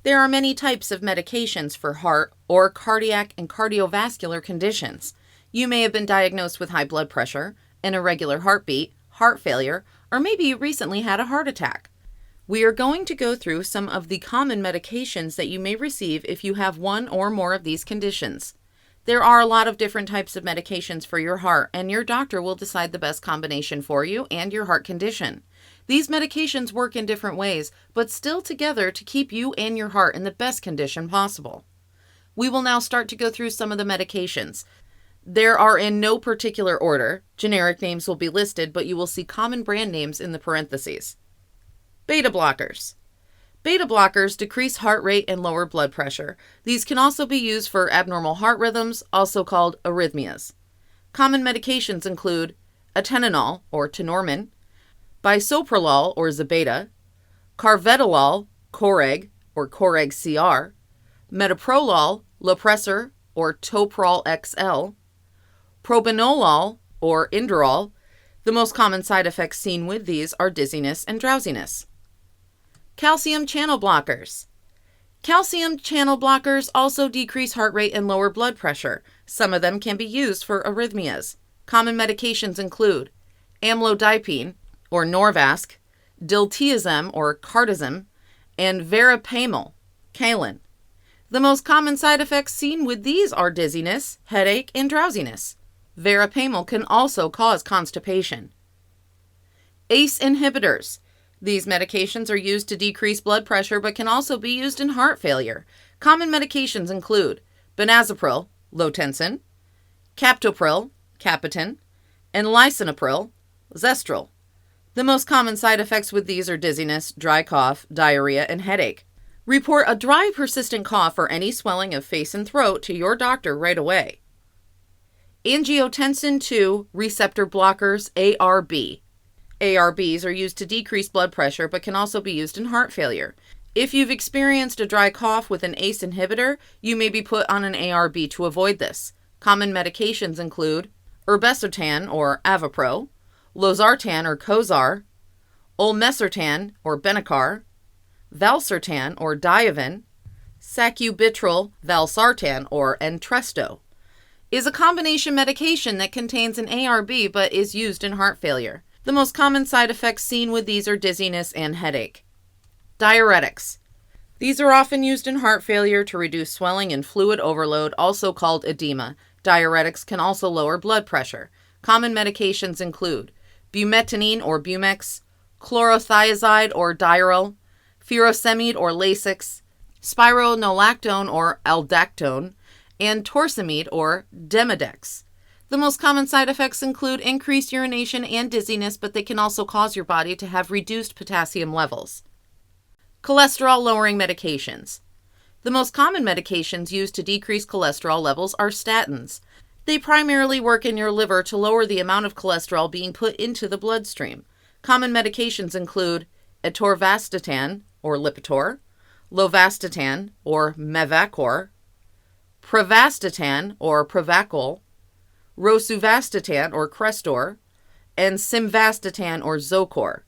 There are many types of medications for heart or cardiac and cardiovascular conditions. You may have been diagnosed with high blood pressure, an irregular heartbeat, heart failure, or maybe you recently had a heart attack. We are going to go through some of the common medications that you may receive if you have one or more of these conditions. There are a lot of different types of medications for your heart, and your doctor will decide the best combination for you and your heart condition. These medications work in different ways, but still together to keep you and your heart in the best condition possible. We will now start to go through some of the medications. There are in no particular order. Generic names will be listed, but you will see common brand names in the parentheses. Beta blockers. Beta blockers decrease heart rate and lower blood pressure. These can also be used for abnormal heart rhythms, also called arrhythmias. Common medications include atenolol or tenormin, bisoprolol or Zbeta, carvedilol, Coreg or Coreg CR, metoprolol, Lopressor or Toprol XL, propranolol or Inderol. The most common side effects seen with these are dizziness and drowsiness. Calcium channel blockers. Calcium channel blockers also decrease heart rate and lower blood pressure. Some of them can be used for arrhythmias. Common medications include amlodipine or Norvasc, diltiazem or Cardizem, and verapamil, Calin. The most common side effects seen with these are dizziness, headache, and drowsiness. Verapamil can also cause constipation. ACE inhibitors. These medications are used to decrease blood pressure but can also be used in heart failure. Common medications include benazepril, Lotensin, captopril, Capitan, and lisinopril, Zestril. The most common side effects with these are dizziness, dry cough, diarrhea, and headache. Report a dry, persistent cough or any swelling of face and throat to your doctor right away. Angiotensin II receptor blockers, ARB. ARBs are used to decrease blood pressure but can also be used in heart failure. If you've experienced a dry cough with an ACE inhibitor, you may be put on an ARB to avoid this. Common medications include irbesartan or Avapro, losartan or Cozar, olmesartan or Benicar, valsartan or Diavin, sacubitril valsartan or Entresto. Is a combination medication that contains an ARB but is used in heart failure. The most common side effects seen with these are dizziness and headache. Diuretics. These are often used in heart failure to reduce swelling and fluid overload, also called edema. Diuretics can also lower blood pressure. Common medications include bumetanide or Bumex, chlorothiazide or Diaril, furosemide or Lasix, spironolactone or Aldactone, and torsemide or Demodex. The most common side effects include increased urination and dizziness, but they can also cause your body to have reduced potassium levels. Cholesterol-lowering medications. The most common medications used to decrease cholesterol levels are statins. They primarily work in your liver to lower the amount of cholesterol being put into the bloodstream. Common medications include atorvastatin or Lipitor, lovastatin or Mevacor, pravastatin or Pravachol, rosuvastatin or Crestor, and simvastatin or Zocor.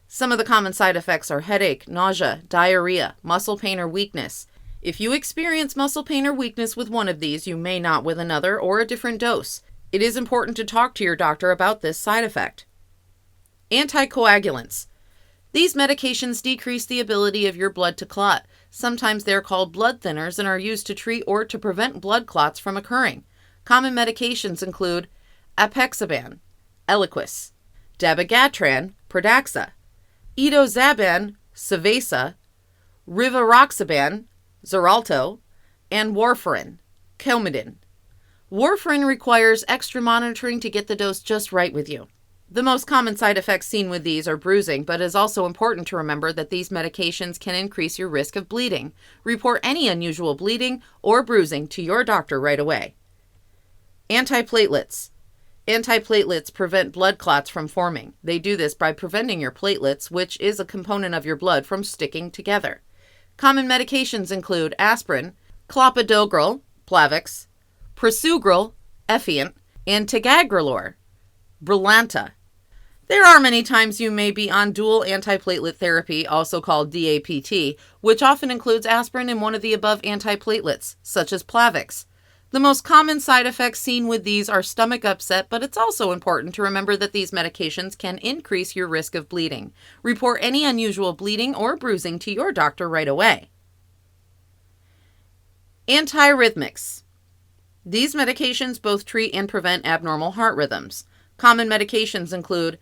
Some of the common side effects are headache, nausea, diarrhea, muscle pain or weakness. If you experience muscle pain or weakness with one of these, you may not with another or a different dose. It is important to talk to your doctor about this side effect. Anticoagulants. These medications decrease the ability of your blood to clot. Sometimes they're called blood thinners and are used to treat or to prevent blood clots from occurring. Common medications include apexaban, Eliquis, dabigatran, Pradaxa, edozaban, Savasa, rivaroxaban, Xarelto, and warfarin, Coumadin. Warfarin requires extra monitoring to get the dose just right with you. The most common side effects seen with these are bruising, but it is also important to remember that these medications can increase your risk of bleeding. Report any unusual bleeding or bruising to your doctor right away. Antiplatelets. Antiplatelets prevent blood clots from forming. They do this by preventing your platelets, which is a component of your blood, from sticking together. Common medications include aspirin, clopidogrel, Plavix, prasugrel, Effient, and ticagrelor, Brilinta. There are many times you may be on dual antiplatelet therapy, also called DAPT, which often includes aspirin and one of the above antiplatelets, such as Plavix. The most common side effects seen with these are stomach upset, but it's also important to remember that these medications can increase your risk of bleeding. Report any unusual bleeding or bruising to your doctor right away. Antiarrhythmics. These medications both treat and prevent abnormal heart rhythms. Common medications include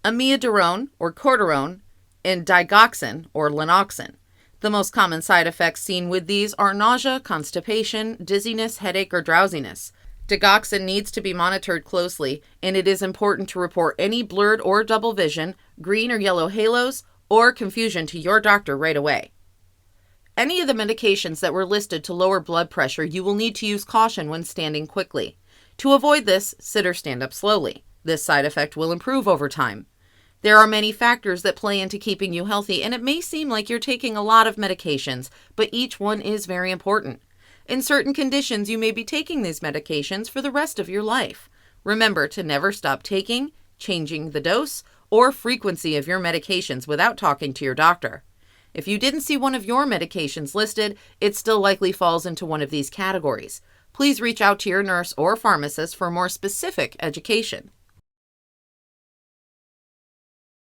amiodarone or cortisone and digoxin or lanoxin. The most common side effects seen with these are nausea, constipation, dizziness, headache, or drowsiness. Digoxin needs to be monitored closely, and it is important to report any blurred or double vision, green or yellow halos, or confusion to your doctor right away. Any of the medications that were listed to lower blood pressure, you will need to use caution when standing quickly. To avoid this, sit or stand up slowly. This side effect will improve over time. There are many factors that play into keeping you healthy, and it may seem like you're taking a lot of medications, but each one is very important. In certain conditions, you may be taking these medications for the rest of your life. Remember to never stop taking, changing the dose, or frequency of your medications without talking to your doctor. If you didn't see one of your medications listed, it still likely falls into one of these categories. Please reach out to your nurse or pharmacist for more specific education.